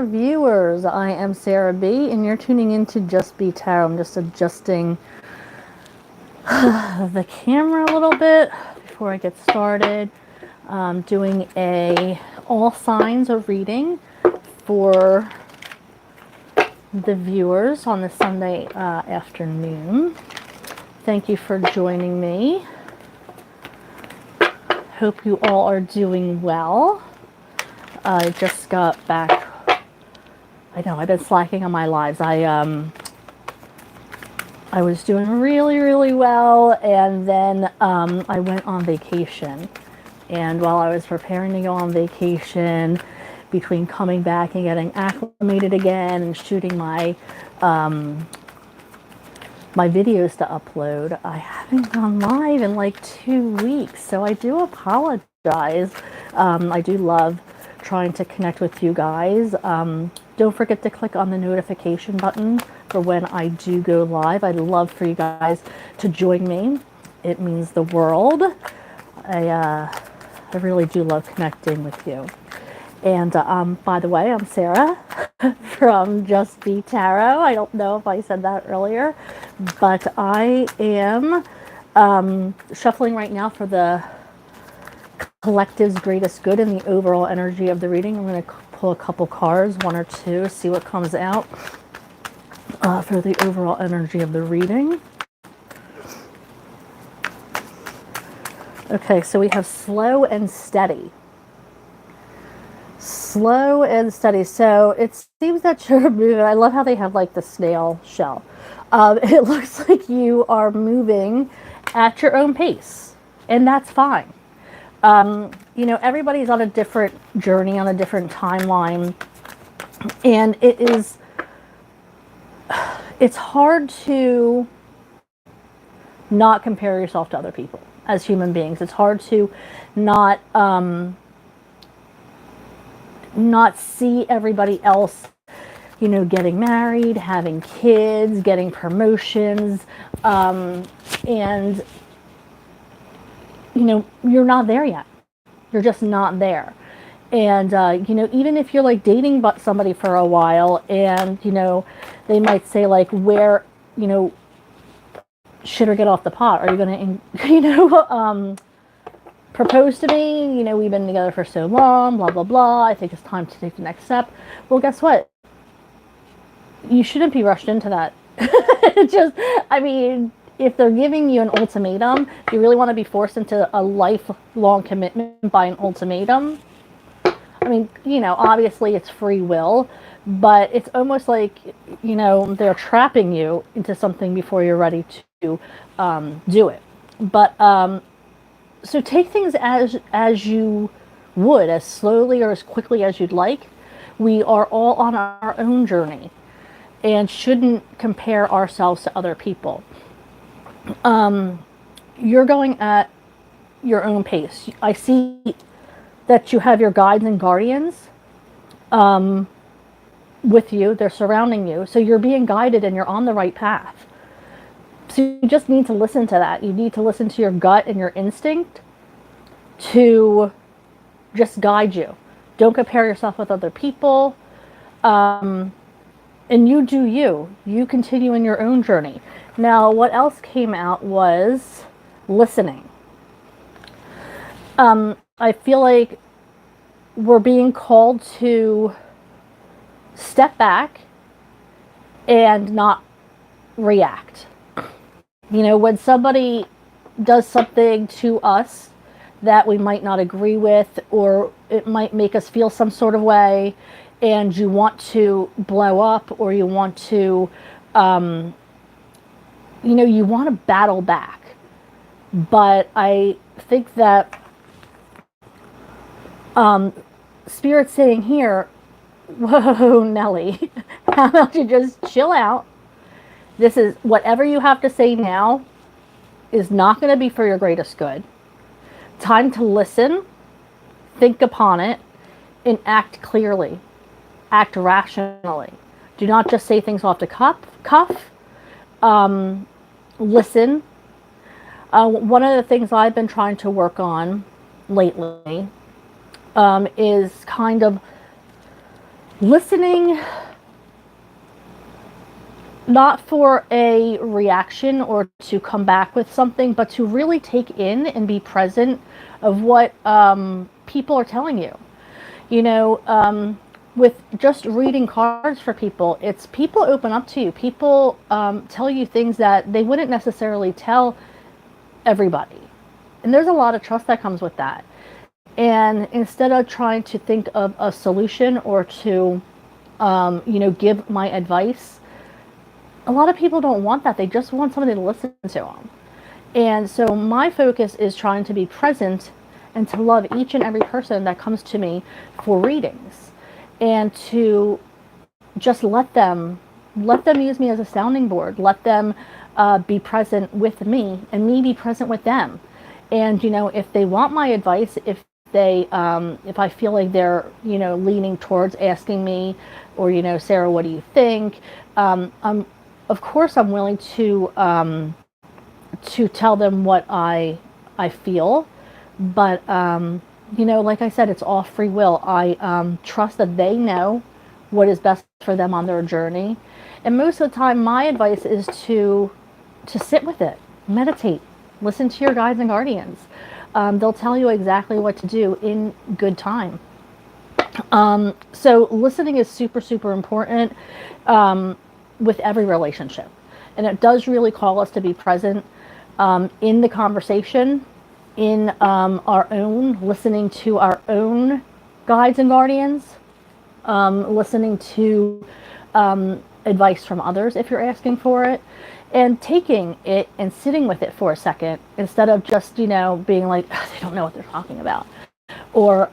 viewers. I am Sarah B, and you're tuning into Just B.E.E Tarot. I'm just adjusting the camera a little bit before I get started. Doing a all signs of reading for the viewers on the Sunday afternoon. Thank you for joining me. Hope you all are doing well. I just got back. I know I've been slacking on my lives. I was doing really well, and then I went on vacation. And while I was preparing to go on vacation, between coming back and getting acclimated again and shooting my my videos to upload, I haven't gone live in like 2 weeks, so I do apologize. I do love trying to connect with you guys. Don't forget to click on the notification button for when I do go live. I'd love for you guys to join me. It means the world. I really do love connecting with you. And by the way, I'm Sarah from Just B.E.E Tarot. I don't know if I said that earlier, but I am shuffling right now for the collective's greatest good and the overall energy of the reading. I'm going to pull a couple cards, 1 or 2, see what comes out for the overall energy of the reading. Okay, so we have slow and steady. Slow and steady. So it seems that you're moving. I love how they have like the snail shell. It looks like you are moving at your own pace, and that's fine. You know, everybody's on a different journey, on a different timeline, and it's hard to not compare yourself to other people as human beings. It's hard to not see everybody else, you know, getting married, having kids, getting promotions, and you know, you're not there yet. You're just not there. And you know, even if you're like dating somebody for a while, and you know, they might say like, where, you know, shit or get off the pot, are you gonna, you know, propose to me? You know, we've been together for so long, blah blah blah, I think it's time to take the next step. Well, guess what, you shouldn't be rushed into that. Just, I mean, if they're giving you an ultimatum, do you really want to be forced into a lifelong commitment by an ultimatum? I mean, you know, obviously it's free will, but it's almost like, you know, they're trapping you into something before you're ready to do it. But so take things as you would, as slowly or as quickly as you'd like. We are all on our own journey and shouldn't compare ourselves to other people. You're going at your own pace. I see that you have your guides and guardians with you. They're surrounding you. So you're being guided and you're on the right path. So you just need to listen to that. You need to listen to your gut and your instinct to just guide you. Don't compare yourself with other people. And you do you. You continue in your own journey. Now, what else came out was listening. I feel like we're being called to step back and not react. You know, when somebody does something to us that we might not agree with, or it might make us feel some sort of way, and you want to blow up, or you want to, you know, you want to battle back. But I think that Spirit's saying here, whoa, Nelly, how about you just chill out? This is, whatever you have to say now is not going to be for your greatest good. Time to listen, think upon it, and act clearly. Act rationally. Do not just say things off the cuff. Listen. One of the things I've been trying to work on lately is kind of Listening, not for a reaction or to come back with something, but to really take in and be present of what people are telling you. You know, with just reading cards for people, it's people open up to you. People tell you things that they wouldn't necessarily tell everybody. And there's a lot of trust that comes with that. And instead of trying to think of a solution or to, give my advice, a lot of people don't want that. They just want somebody to listen to them. And so my focus is trying to be present and to love each and every person that comes to me for readings, and to just let them use me as a sounding board. Let them be present with me and me be present with them. And if they want my advice, if I feel like they're leaning towards asking me, or Sarah, what do you think? Of course I'm willing to tell them what I feel, but like I said, it's all free will. I trust that they know what is best for them on their journey, and most of the time, my advice is to sit with it, meditate, listen to your guides and guardians. They'll tell you exactly what to do in good time. So listening is super, super important with every relationship. And it does really call us to be present in the conversation, in our own, listening to our own guides and guardians, listening to advice from others if you're asking for it, and taking it and sitting with it for a second instead of just, being like, they don't know what they're talking about. Or,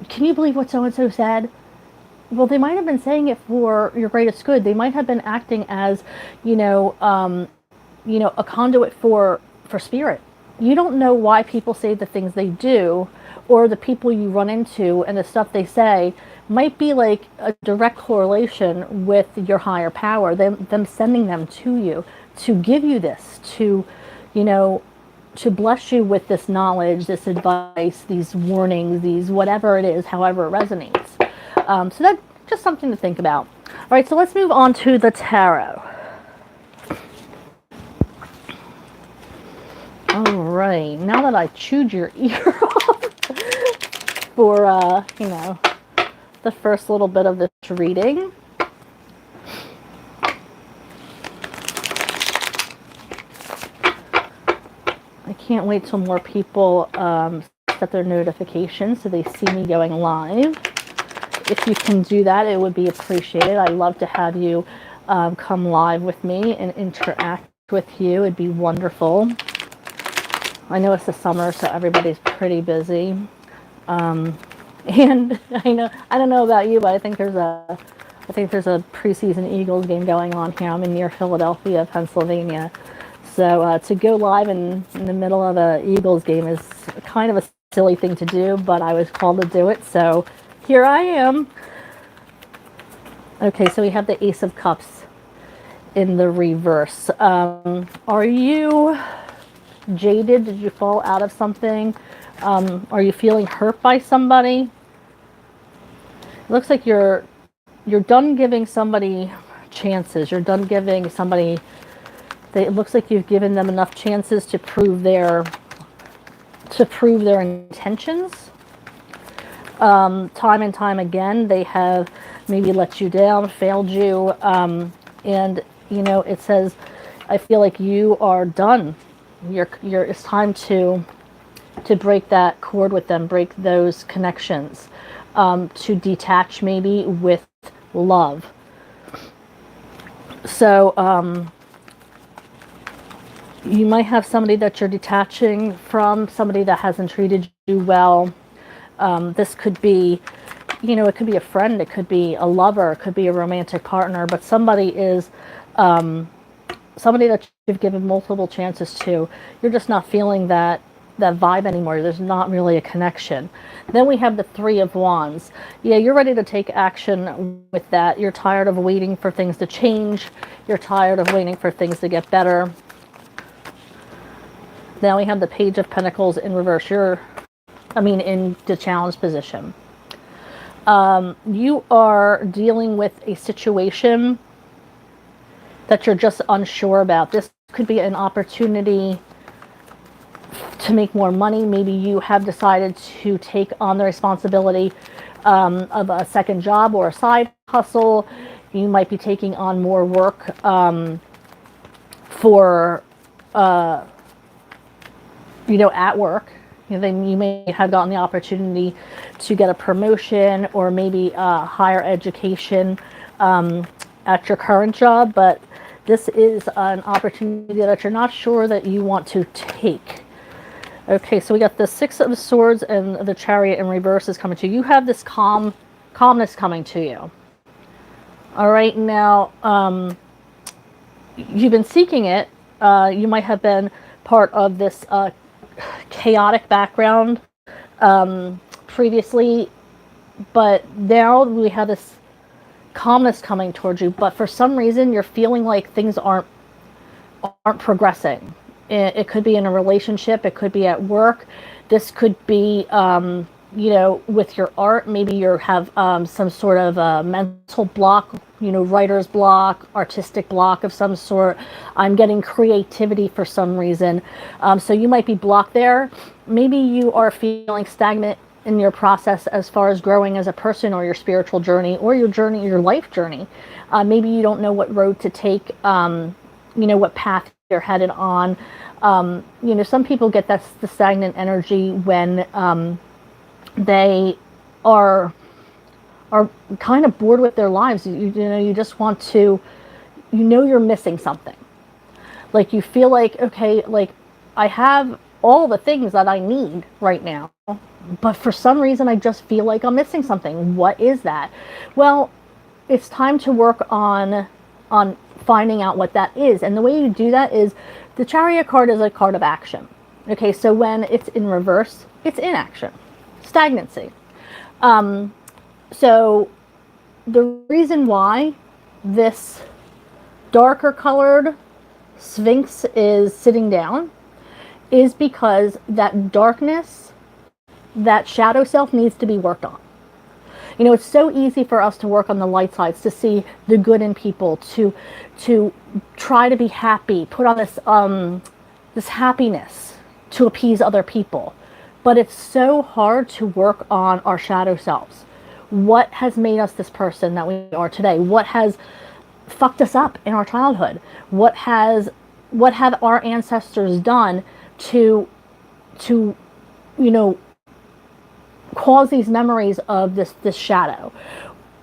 can you believe what so-and-so said? Well, they might have been saying it for your greatest good. They might have been acting as, a conduit for spirit. You don't know why people say the things they do, or the people you run into and the stuff they say might be like a direct correlation with your higher power, them sending them to you to give you this, to bless you with this knowledge, this advice, these warnings, these whatever it is, however it resonates. So that's just something to think about. All right, so let's move on to the tarot. All right, now that I chewed your ear off for, the first little bit of this reading, I can't wait till more people set their notifications so they see me going live. If you can do that, it would be appreciated. I love to have you come live with me and interact with you. It'd be wonderful. I know it's the summer, so everybody's pretty busy. And I don't know about you, but I think there's a preseason Eagles game going on here. I'm in near Philadelphia, Pennsylvania. So to go live in the middle of an Eagles game is kind of a silly thing to do, but I was called to do it, so here I am. Okay, so we have the Ace of Cups in the reverse. Are you jaded? Did you fall out of something? Are you feeling hurt by somebody? It looks like you're done giving somebody chances. You're done giving somebody. It looks like you've given them enough chances to prove their intentions. Time and time again, they have maybe let you down, failed you, and it says, I feel like you are done. It's time to break that cord with them, break those connections, to detach maybe with love. So you might have somebody that you're detaching from, somebody that hasn't treated you well. This could be, it could be a friend, it could be a lover, it could be a romantic partner, but somebody is somebody that you've given multiple chances to. You're just not feeling that vibe anymore. There's not really a connection. Then we have the Three of Wands. Yeah, you're ready to take action with that. You're tired of waiting for things to change. You're tired of waiting for things to get better. Now we have the Page of Pentacles in reverse. In the challenge position. You are dealing with a situation that you're just unsure about. This could be an opportunity to make more money. Maybe you have decided to take on the responsibility of a second job or a side hustle. You might be taking on more work for, at work. Then you may have gotten the opportunity to get a promotion or maybe higher education at your current job, but this is an opportunity that you're not sure that you want to take. Okay, so we got the Six of Swords and the Chariot in reverse is coming to you. You have this calmness coming to you. All right, now you've been seeking it. You might have been part of this chaotic background previously, but now we have this calmness coming towards you. But for some reason, you're feeling like things aren't progressing. It could be in a relationship. It could be at work. This could be, with your art. Maybe you have some sort of mental block, writer's block, artistic block of some sort. I'm getting creativity for some reason. So you might be blocked there. Maybe you are feeling stagnant in your process as far as growing as a person or your spiritual journey or your life journey. Maybe you don't know what road to take, what path you're headed on. Some people get the stagnant energy when they are kind of bored with their lives. You just want to, you're missing something. Like you feel like, okay, like I have all the things that I need right now, but for some reason I just feel like I'm missing something. What is that? Well, it's time to work on finding out what that is. And the way you do that is the Chariot card is a card of action. Okay, so when it's in reverse, it's inaction, stagnancy. So the reason why this darker colored Sphinx is sitting down is because that darkness, that shadow self needs to be worked on. It's so easy for us to work on the light sides, to see the good in people, to try to be happy, put on this happiness to appease other people. But it's so hard to work on our shadow selves. What has made us this person that we are today? What has fucked us up in our childhood? What have our ancestors done to cause these memories of this shadow?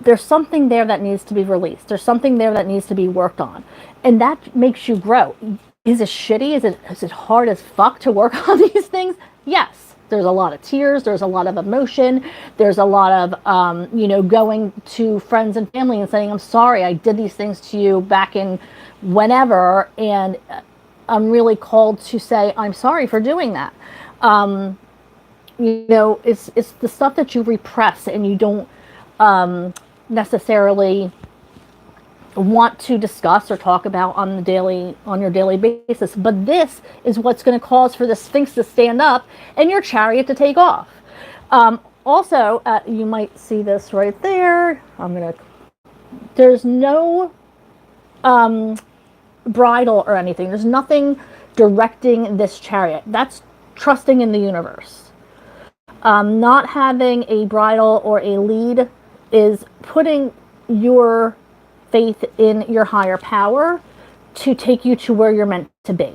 There's something there that needs to be released. There's something there that needs to be worked on. And that makes you grow. Is it shitty? Is it hard as fuck to work on these things? Yes. There's a lot of tears. There's a lot of emotion. There's a lot of, going to friends and family and saying, I'm sorry, I did these things to you back in whenever. And I'm really called to say, I'm sorry for doing that. It's the stuff that you repress and you don't necessarily want to discuss or talk about on your daily basis. But this is what's going to cause for the Sphinx to stand up and your Chariot to take off. Also, you might see this right there. There's no bridle or anything. There's nothing directing this Chariot. That's trusting in the universe. Not having a bridle or a lead is putting your faith in your higher power to take you to where you're meant to be.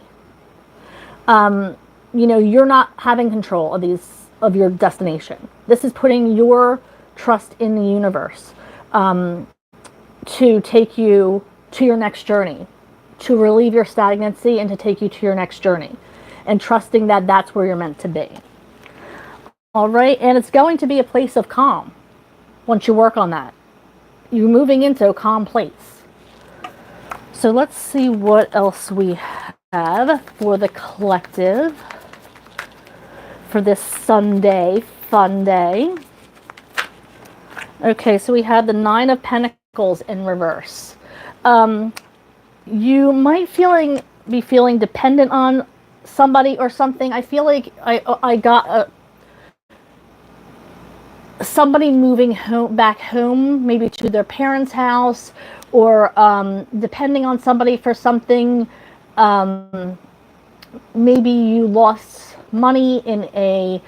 You're not having control of your destination. This is putting your trust in the universe to take you to your next journey, to relieve your stagnancy and to take you to your next journey, and trusting that that's where you're meant to be. All right, and it's going to be a place of calm once you work on that. You're moving into a calm place. So let's see what else we have for the collective for this Sunday, Funday. Okay, so we have the Nine of Pentacles in reverse. You might be feeling dependent on somebody or something. I feel like I got somebody moving home, back home, maybe to their parents' house, or depending on somebody for something. Maybe you lost money in a,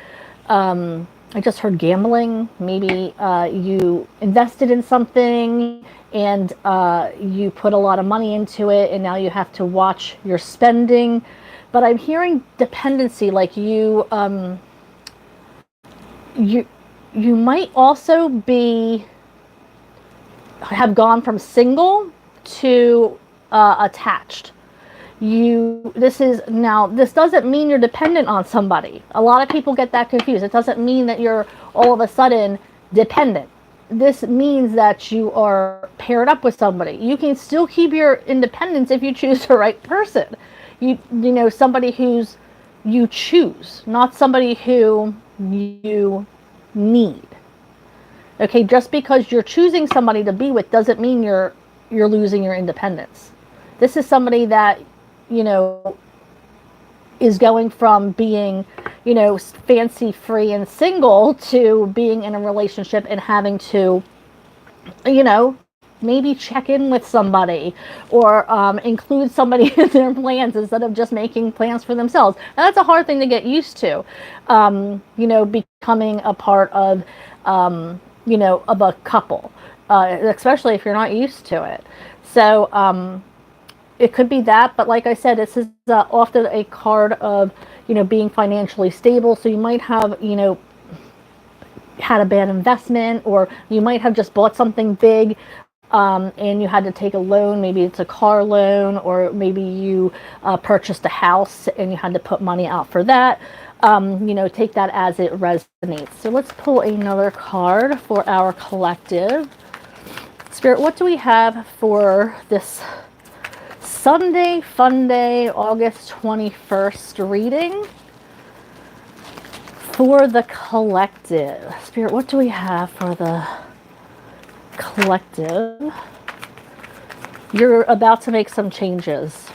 I just heard gambling. Maybe you invested in something and you put a lot of money into it, and now you have to watch your spending. But I'm hearing dependency, like you you might also be have gone from single to attached. This doesn't mean you're dependent on somebody. A lot of people get that confused. It doesn't mean that you're all of a sudden dependent. This means that you are paired up with somebody. You can still keep your independence if you choose the right person. Somebody who's you choose, not somebody who you need. Okay, just because you're choosing somebody to be with doesn't mean you're losing your independence. This is somebody that, is going from being, fancy free and single to being in a relationship and having to, maybe check in with somebody or include somebody in their plans instead of just making plans for themselves. And that's a hard thing to get used to, becoming a part of, of a couple, especially if you're not used to it. So it could be that, but like I said, this is often a card of, being financially stable. So you might have, had a bad investment, or you might have just bought something big, and you had to take a loan. Maybe it's a car loan, or maybe you purchased a house and you had to put money out for that. Take that as it resonates. So let's pull another card for our collective. Spirit, what do we have for this Sunday, Funday, August 21st reading for the collective? Spirit, what do we have for the collective? You're about to make some changes.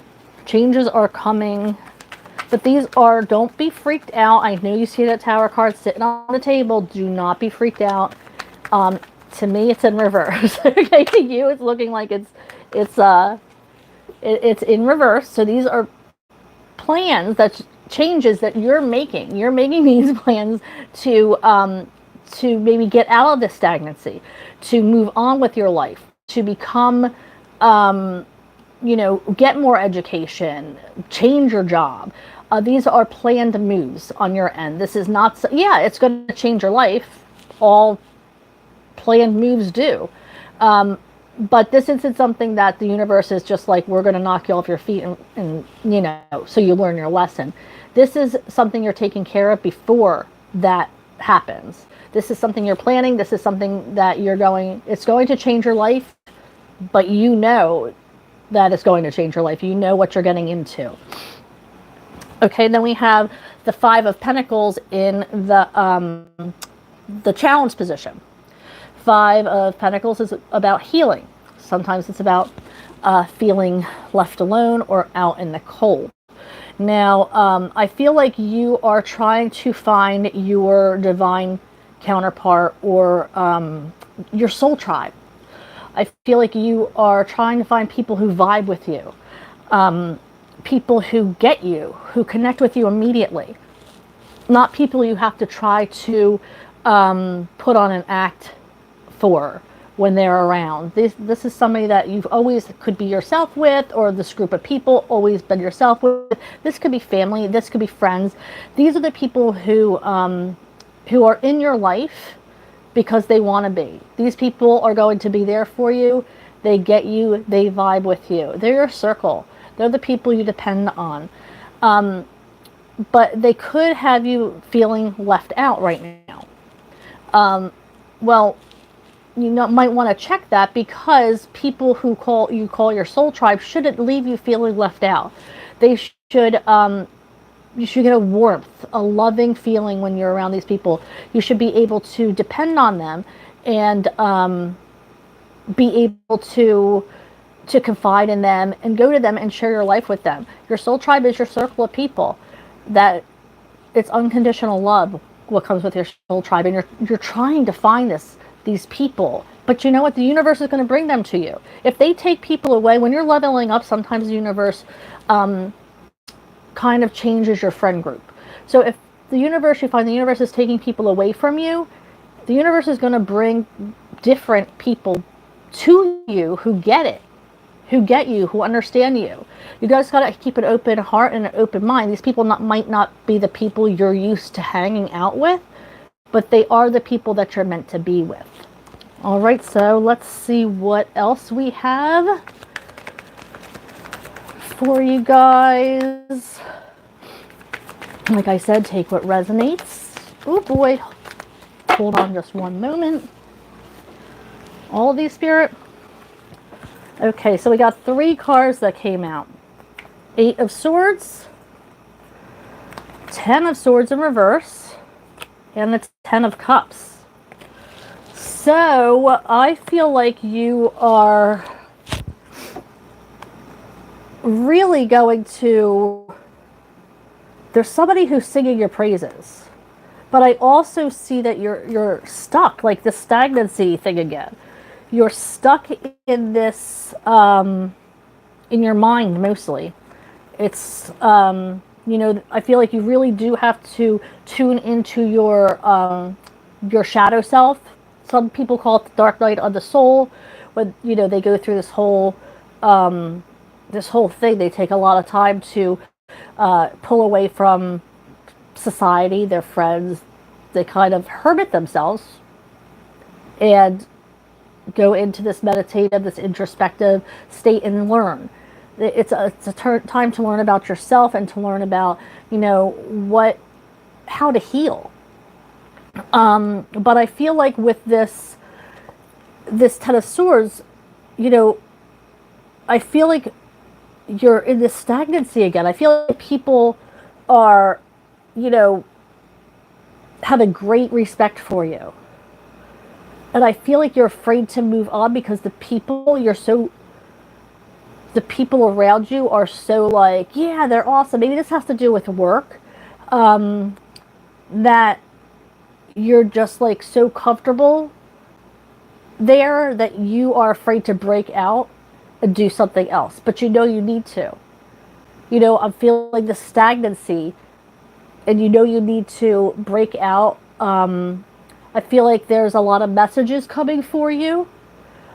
Changes are coming, but these are, don't be freaked out. I know you see that Tower card sitting on the table. Do not be freaked out. To me, it's in reverse. Okay, to you, it's looking like it's in reverse. So these are plans, that's changes that you're making. You're making these plans to maybe get out of this stagnancy, to move on with your life, to become, get more education, change your job. These are planned moves on your end. This is not, it's going to change your life. All planned moves do. But this isn't something that the universe is just like, we're going to knock you off your feet and so you learn your lesson. This is something you're taking care of before that happens. This is something you're planning. This is something that it's going to change your life, but you know that it's going to change your life. You know what you're getting into. Okay, then we have the Five of Pentacles in the challenge position. Five of Pentacles is about healing. Sometimes it's about feeling left alone or out in the cold. Now, I feel like you are trying to find your divine counterpart or your soul tribe. I feel like you are trying to find people who vibe with you, people who get you, who connect with you immediately, not people you have to try to put on an act for when they're around. This is somebody that you've always could be yourself with, or this group of people always been yourself with. This could be family. This could be friends. These are the people who are in your life because they want to be. These people are going to be there for you. They get you. They vibe with you. They're your circle. They're the people you depend on. But they could have you feeling left out right now. Well, you might want to check that, because people who you call your soul tribe shouldn't leave you feeling left out. They should, you should get a warmth, a loving feeling when you're around these people. You should be able to depend on them and be able to confide in them and go to them and share your life with them. Your soul tribe is your circle of people that it's unconditional love what comes with your soul tribe, and you're trying to find these people. But you know what? The universe is going to bring them to you. If they take people away, when you're leveling up, sometimes the universe kind of changes your friend group. So if you find the universe is taking people away from you, the universe is going to bring different people to you who get it, who get you, who understand you. You guys got to keep an open heart and an open mind. These people might not be the people you're used to hanging out with, but they are the people that you're meant to be with. All right, so let's see what else we have for you guys. Like I said, take what resonates. Oh boy, hold on just one moment. All of these, Spirit. Okay, so we got 3 cards that came out. 8 of Swords, 10 of Swords in reverse, and the 10 of Cups. So I feel like you are really going to, there's somebody who's singing your praises, but I also see that you're stuck, like the stagnancy thing again. You're stuck in this, in your mind mostly. It's, you know, I feel like you really do have to tune into your shadow self. Some people call it the dark night of the soul. When, you know, they go through this whole thing, they take a lot of time to pull away from society, their friends. They kind of hermit themselves and go into this meditative, this introspective state and learn. It's a time to learn about yourself and to learn about, you know, how to heal. But I feel like with this 10 of Swords, you know, I feel like you're in this stagnancy again. I feel like people are, you know, have a great respect for you. And I feel like you're afraid to move on because the people around you are so like, yeah, they're awesome. Maybe this has to do with work, that you're just like so comfortable there that you are afraid to break out and do something else. But you know you need to. You know, I'm feeling like the stagnancy, and you know you need to break out. I feel like there's a lot of messages coming for you.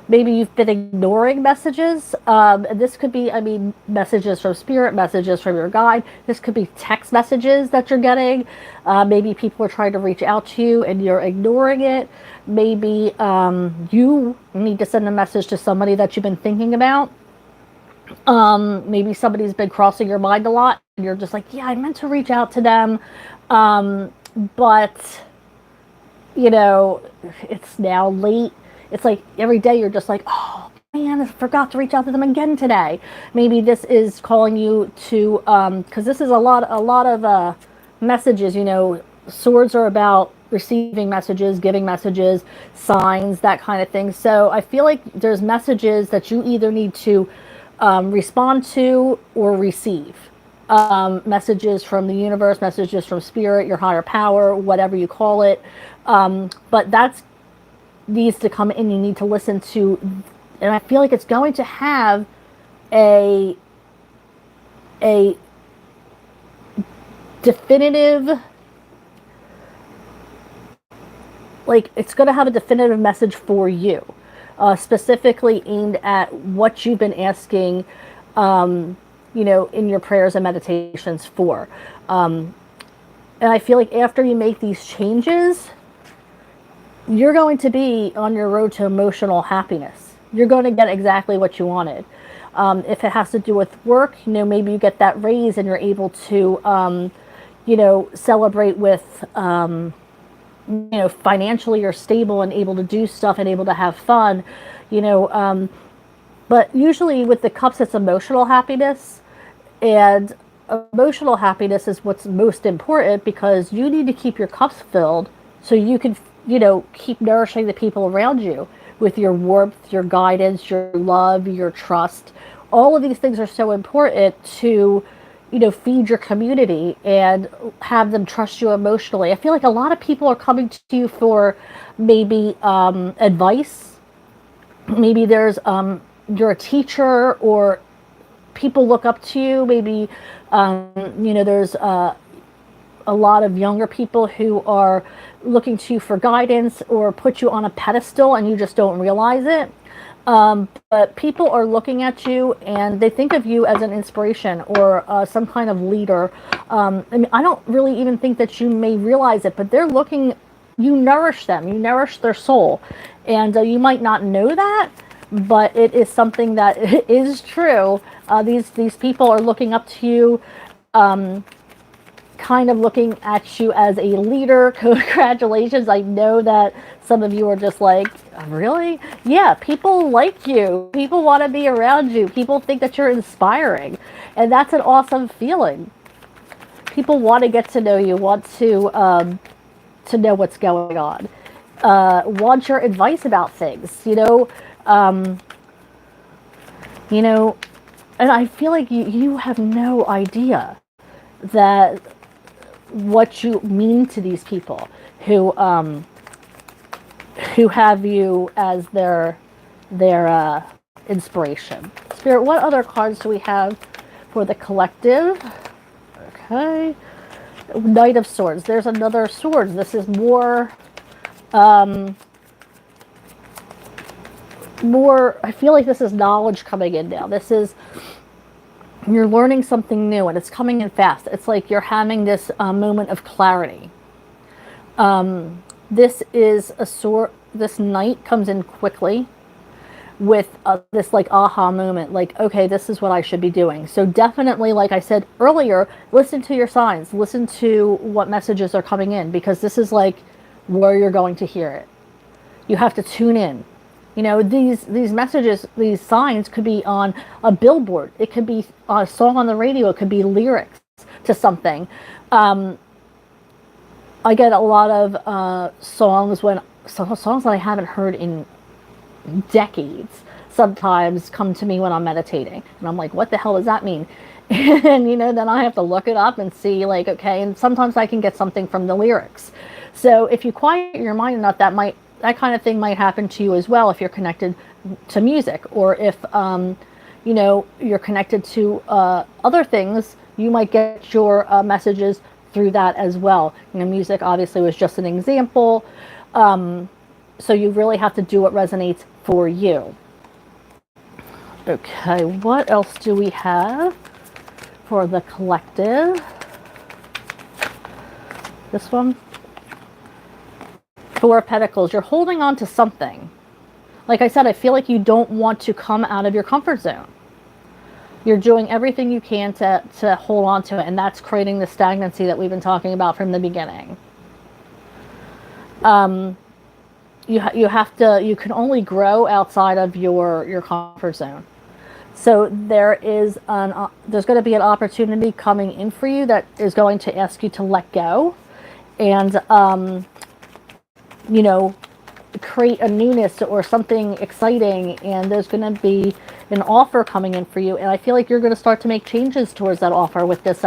Maybe you've been ignoring messages. And this could be, I mean, messages from spirit, messages from your guide. This could be text messages that you're getting. Maybe people are trying to reach out to you and you're ignoring it. Maybe you need to send a message to somebody that you've been thinking about. Maybe somebody's been crossing your mind a lot and you're just like, yeah, I meant to reach out to them. But, you know, it's now late. It's like every day you're just like, oh man, I forgot to reach out to them again today. Maybe this is calling you to, because this is a lot of messages. You know, Swords are about receiving messages, giving messages, signs, that kind of thing. So I feel like there's messages that you either need to respond to or receive. Messages from the universe, messages from spirit, your higher power, whatever you call it. But that's needs to come in. You need to listen to, and I feel like it's going to have a definitive, like it's going to have a definitive message for you, specifically aimed at what you've been asking, you know, in your prayers and meditations for. And I feel like after you make these changes, you're going to be on your road to emotional happiness. You're going to get exactly what you wanted. If it has to do with work, you know, maybe you get that raise and you're able to, you know, celebrate with, you know, financially you're stable and able to do stuff and able to have fun, you know. But usually with the cups, it's emotional happiness. And emotional happiness is what's most important because you need to keep your cups filled so you can, you know, keep nourishing the people around you with your warmth, your guidance, your love, your trust. All of these things are so important to, feed your community and have them trust you emotionally. I feel like a lot of people are coming to you for maybe advice. Maybe you're a teacher, or people look up to you. Maybe there's a lot of younger people who are looking to you for guidance or put you on a pedestal and you just don't realize it. But people are looking at you and they think of you as an inspiration or some kind of leader. I don't really even think that you may realize it, but they're looking, you nourish them, you nourish their soul. And you might not know that, but it is something that is true. These people are looking up to you, kind of looking at you as a leader. Congratulations. I know that some of you are just like, really? Yeah, people like you. People want to be around you. People think that you're inspiring. And that's an awesome feeling. People want to get to know you, want to know what's going on, want your advice about things, and I feel like you have no idea that what you mean to these people who have you as their inspiration. Spirit, what other cards do we have for the collective? Okay. Knight of Swords. There's another swords. This is more, I feel like this is knowledge coming in now. This is, you're learning something new and it's coming in fast. It's like you're having this moment of clarity. This is a sword. This knight comes in quickly with this like aha moment, like, okay, this is what I should be doing. So definitely, like I said earlier, listen to your signs, listen to what messages are coming in, because this is like where you're going to hear it. You have to tune in. These messages, these signs could be on a billboard. It could be a song on the radio. It could be lyrics to something. I get a lot of songs that I haven't heard in decades sometimes come to me when I'm meditating. And I'm like, what the hell does that mean? And, then I have to look it up and see, like, okay, and sometimes I can get something from the lyrics. So if you quiet your mind enough, that kind of thing might happen to you as well if you're connected to music, or if you're connected to other things. You might get your messages through that as well. Music obviously was just an example, so you really have to do what resonates for you. Okay, what else do we have for the collective? This one. Four of Pentacles. You're holding on to something. Like I said, I feel like you don't want to come out of your comfort zone. You're doing everything you can to hold on to it, and that's creating the stagnancy that we've been talking about from the beginning. You can only grow outside of your comfort zone. So there's going to be an opportunity coming in for you that is going to ask you to let go and create a newness or something exciting, and there's going to be an offer coming in for you, and I feel like you're going to start to make changes towards that offer with this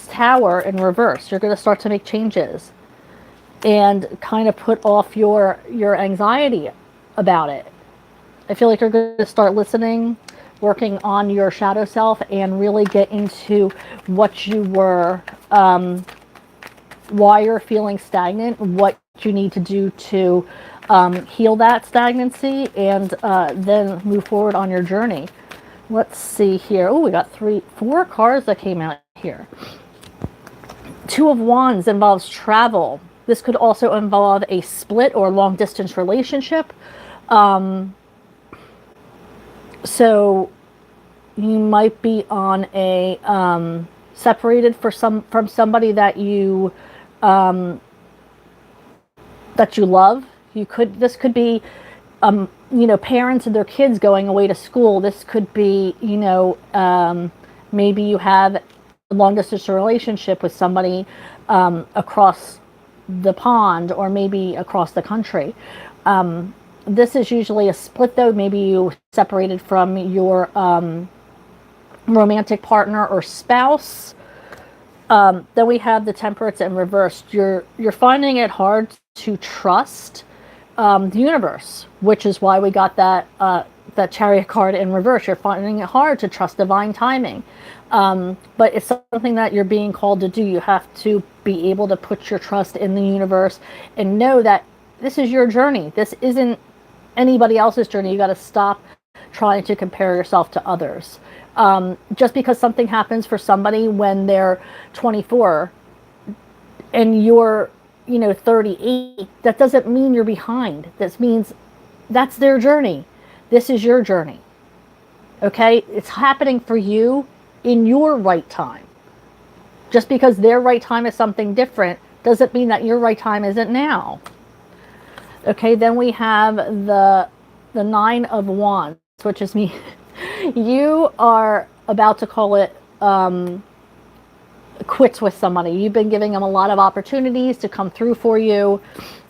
Tower in reverse. You're going to start to make changes and kind of put off your anxiety about it. I feel like you're going to start listening, working on your shadow self, and really get into what you were, why you're feeling stagnant, what you need to do to heal that stagnancy, and then move forward on your journey. Let's see here. Oh, we got 4 cards that came out here. Two of Wands involves travel. This could also involve a split or long distance relationship. So you might be on a separated from somebody that you love. This could be parents and their kids going away to school. This could be maybe you have a long distance relationship with somebody across the pond, or maybe across the country. This is usually a split, though. Maybe you separated from your romantic partner or spouse. Then we have the Temperance in reverse. You're finding it hard to trust the universe, which is why we got that Chariot card in reverse. You're finding it hard to trust divine timing, but it's something that you're being called to do. You have to be able to put your trust in the universe and know that this is your journey. This isn't anybody else's journey. You got to stop trying to compare yourself to others. Just because something happens for somebody when they're 24 and you're 38, that doesn't mean you're behind. This means that's their journey. This is your journey. Okay? It's happening for you in your right time. Just because their right time is something different doesn't mean that your right time isn't now. Okay, then we have the Nine of Wands, which is me. You are about to call it quits with somebody. You've been giving them a lot of opportunities to come through for you.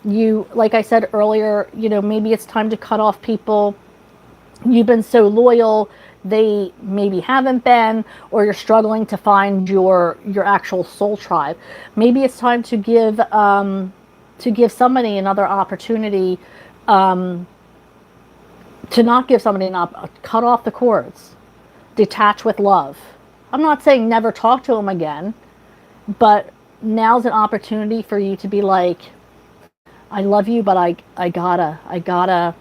You, like I said earlier, maybe it's time to cut off people. You've been so loyal, they maybe haven't been, or you're struggling to find your actual soul tribe. Maybe it's time to give somebody another opportunity, to not give somebody cut off the cords, detach with love. I'm not saying never talk to them again, but now's an opportunity for you to be like, I love you, but I gotta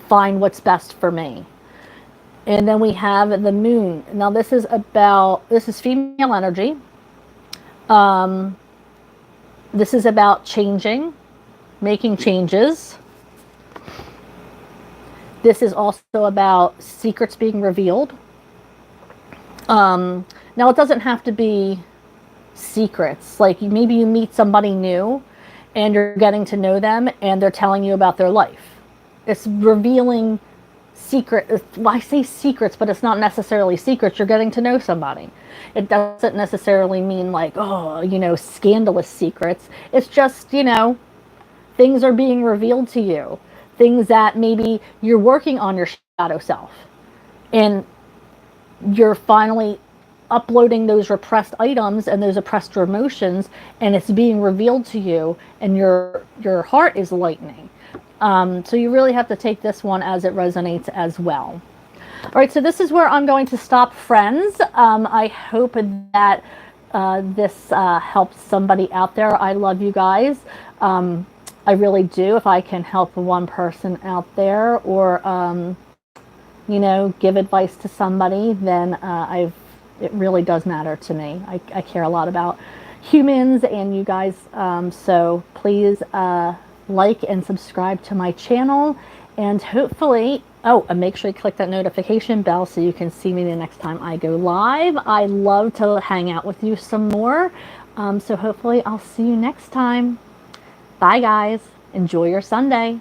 find what's best for me. And then we have the Moon. Now this is female energy. This is about changing, making changes. This is also about secrets being revealed. Now, it doesn't have to be secrets. Like maybe you meet somebody new and you're getting to know them and they're telling you about their life. It's revealing secret. Well, I say secrets, but it's not necessarily secrets. You're getting to know somebody. It doesn't necessarily mean like, scandalous secrets. It's just, things are being revealed to you. Things that maybe you're working on your shadow self. And you're finally uploading those repressed items and those oppressed emotions, and it's being revealed to you, and your heart is lightening. So you really have to take this one as it resonates as well. All right, so this is where I'm going to stop, friends. I hope that this helps somebody out there. I love you guys. I really do. If I can help one person out there, or give advice to somebody, then it really does matter to me. I care a lot about humans and you guys. So please like and subscribe to my channel, and hopefully, and make sure you click that notification bell so you can see me the next time I go live. I love to hang out with you some more. So hopefully I'll see you next time. Bye guys. Enjoy your Sunday.